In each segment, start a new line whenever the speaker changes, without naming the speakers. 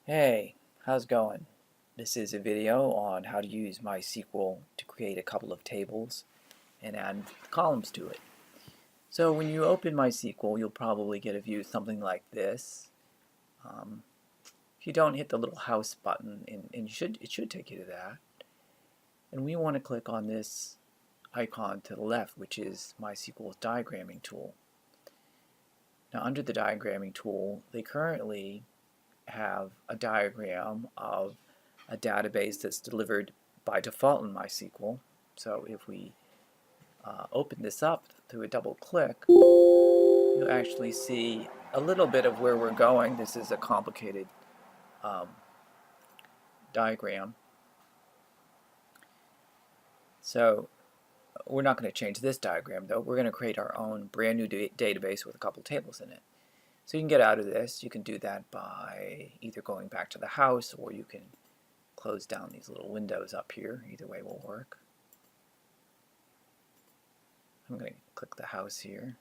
Hey, how's it going? This is a video on how to use MySQL to create a couple of tables and add columns to it. So when you open MySQL, you'll probably get a view something like this. If you don't, hit the little house button, and it should take you to that. And we want to click on this icon to the left, which is MySQL's diagramming tool. Now under the diagramming tool, they currently have a diagram of a database that's delivered by default in MySQL. So if we open this up through a double click, you'll actually see a little bit of where we're going. This is a complicated diagram. So we're not going to change this diagram though. We're going to create our own brand new database with a couple tables in it. So you can get out of this. You can do that by either going back to the house, or you can close down these little windows up here. Either way will work. I'm going to click the house here.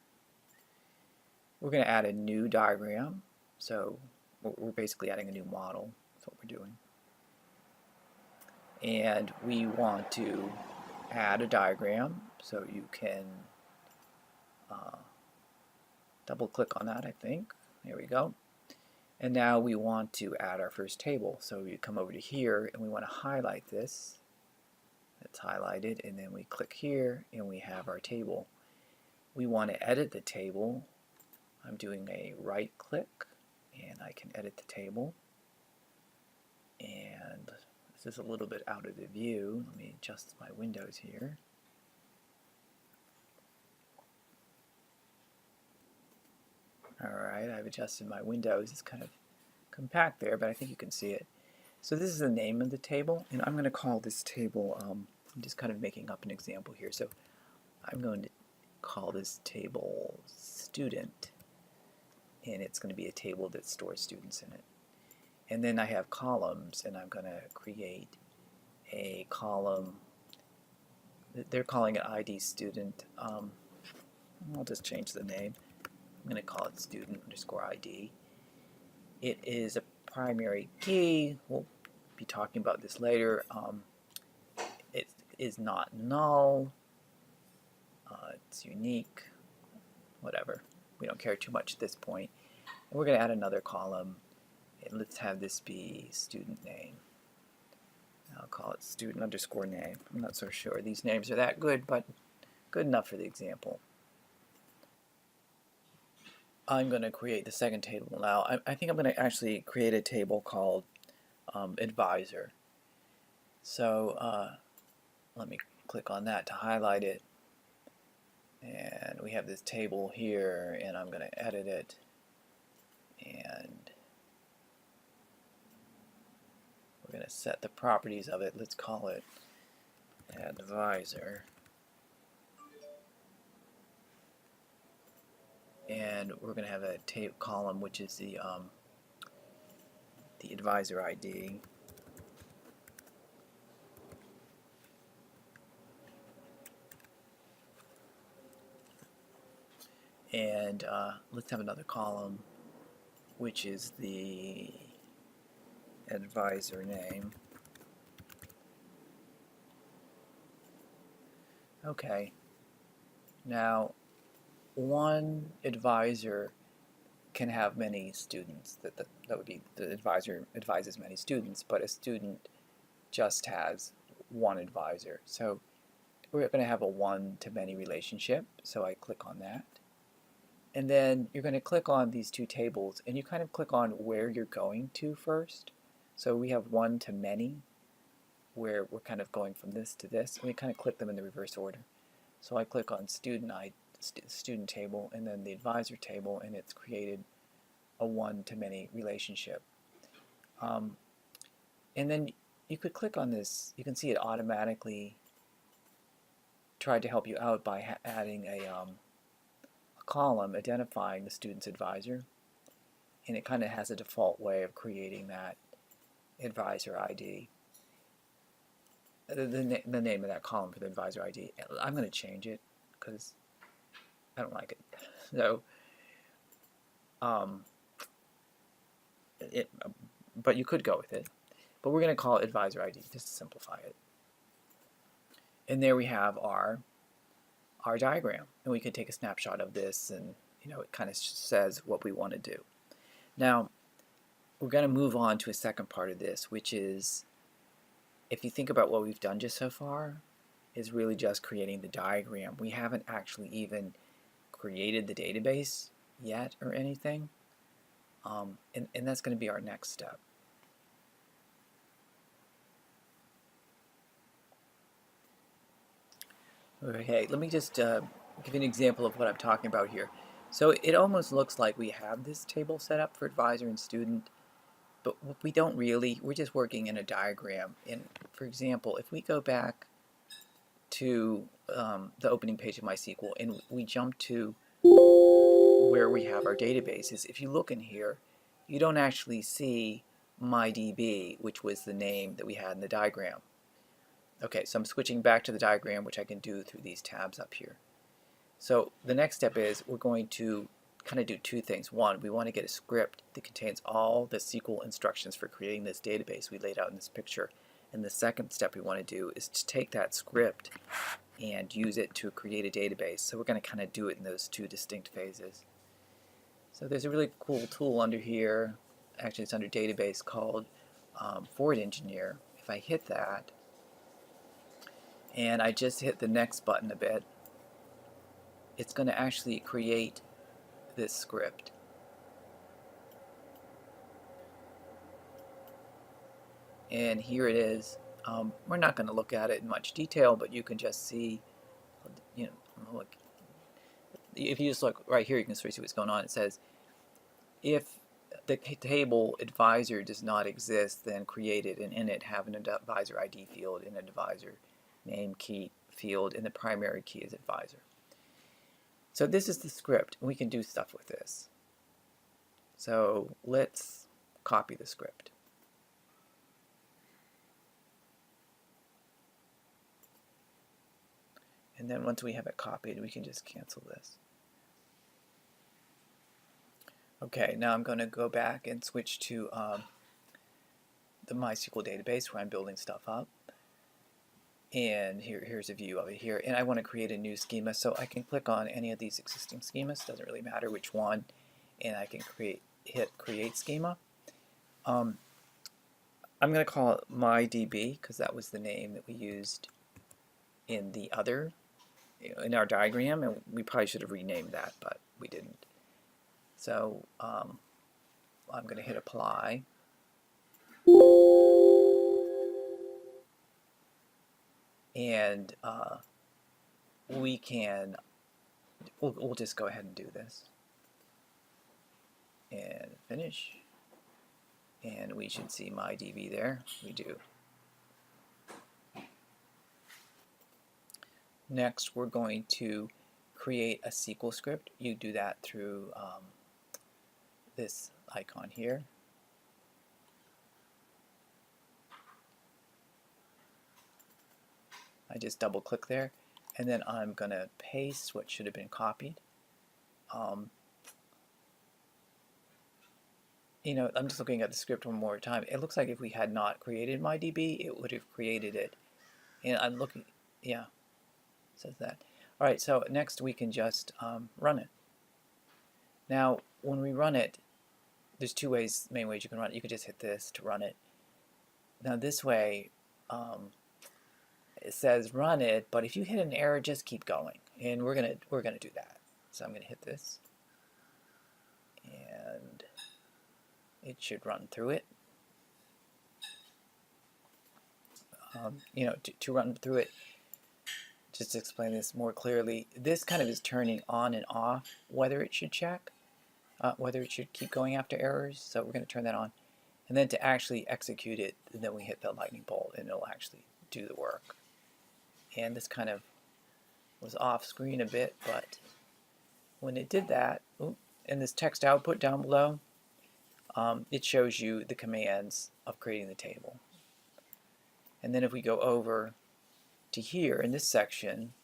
We're going to add a new diagram. So we're basically adding a new model. That's what we're doing. And we want to add a diagram. So you can double click on that, I think. There we go. And now we want to add our first table. So we come over to here and we want to highlight this. It's highlighted, and then we click here and we have our table. We want to edit the table. I'm doing a right click and I can edit the table. And this is a little bit out of the view. Let me adjust my windows here. Alright, I've adjusted my windows. It's kind of compact there, but I think you can see it. So this is the name of the table, and I'm going to call this table, I'm just kind of making up an example here. So I'm going to call this table student, and it's going to be a table that stores students in it. And then I have columns, and I'm going to create a column. They're calling it ID student. I'll just change the name. I'm going to call it student underscore ID. It is a primary key. We'll be talking about this later. It is not null. It's unique. Whatever. We don't care too much at this point. And we're going to add another column. And let's have this be student name. I'll call it student underscore name. I'm not so sure these names are that good, but good enough for the example. I'm going to create the second table now. I think I'm going to actually create a table called advisor. So let me click on that to highlight it. And we have this table here, and I'm going to edit it. And we're going to set the properties of it. Let's call it advisor. And we're going to have a column which is the advisor ID. And let's have another column which is the advisor name. Okay. Now, one advisor can have many students. That would be the advisor advises many students, but a student just has one advisor. So we're going to have a one-to-many relationship. So I click on that. And then you're going to click on these two tables, and you kind of click on where you're going to first. So we have one-to-many, where we're kind of going from this to this, and we kind of click them in the reverse order. So I click on student table and then the advisor table, and it's created a one-to-many relationship. And then you could click on this. You can see it automatically tried to help you out by adding a column identifying the student's advisor, and it kind of has a default way of creating that advisor ID. The name of that column for the advisor ID. I'm going to change it because I don't like it. So but you could go with it. But we're going to call it advisor ID just to simplify it. And there we have our diagram, and we could take a snapshot of this, and it kind of says what we want to do. Now we're going to move on to a second part of this, which is, if you think about what we've done just so far, is really just creating the diagram. We haven't actually even created the database yet or anything, and that's going to be our next step. Okay, let me just give you an example of what I'm talking about here. So it almost looks like we have this table set up for advisor and student, but we don't really. We're just working in a diagram. And for example, if we go back to the opening page of MySQL and we jump to where we have our databases, if you look in here, you don't actually see MyDB, which was the name that we had in the diagram. Okay, so I'm switching back to the diagram, which I can do through these tabs up here. So the next step is we're going to kind of do two things. One, we want to get a script that contains all the SQL instructions for creating this database we laid out in this picture. And the second step we want to do is to take that script and use it to create a database. So we're going to kind of do it in those two distinct phases. So there's a really cool tool under here, actually it's under database, called Forward Engineer. If I hit that, and I just hit the next button a bit, it's going to actually create this script. And here it is. We're not going to look at it in much detail, but you can just see, look, if you just look right here, you can sort of see what's going on. It says, if the table advisor does not exist, then create it, and in it have an advisor ID field and an advisor name key field, and the primary key is advisor. So this is the script, and we can do stuff with this. So let's copy the script. And then once we have it copied, we can just cancel this. Okay, now I'm going to go back and switch to the MySQL database where I'm building stuff up. And here's a view of it here. And I want to create a new schema, so I can click on any of these existing schemas, doesn't really matter which one, and I can hit Create Schema. I'm going to call it MyDB because that was the name that we used in the other, in our diagram, and we probably should have renamed that, but we didn't. So I'm going to hit Apply. And we'll just go ahead and do this. And finish. And we should see MyDB there. We do. Next, we're going to create a SQL script. You do that through this icon here. I just double click there, and then I'm going to paste what should have been copied. I'm just looking at the script one more time. It looks like if we had not created MyDB, it would have created it. And I'm looking, yeah, it says that. All right, so next we can just run it. Now, when we run it, there's two main ways you can run it. You could just hit this to run it. Now this way, it says run it, but if you hit an error, just keep going, and we're gonna do that. So I'm gonna hit this, and it should run through it. To run through it, just to explain this more clearly, this kind of is turning on and off whether it should check, whether it should keep going after errors. So we're going to turn that on, and then to actually execute it, then we hit the lightning bolt, and it'll actually do the work. And this kind of was off screen a bit, but when it did that, in this text output down below, it shows you the commands of creating the table. And then if we go over to here in this section,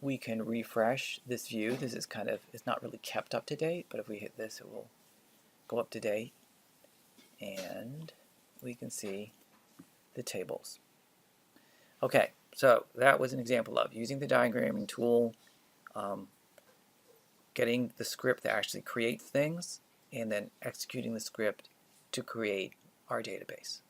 we can refresh this view. This is it's not really kept up to date, but if we hit this, it will go up to date. And we can see the tables. Okay, so that was an example of using the diagramming tool, getting the script that actually creates things, and then executing the script to create our database.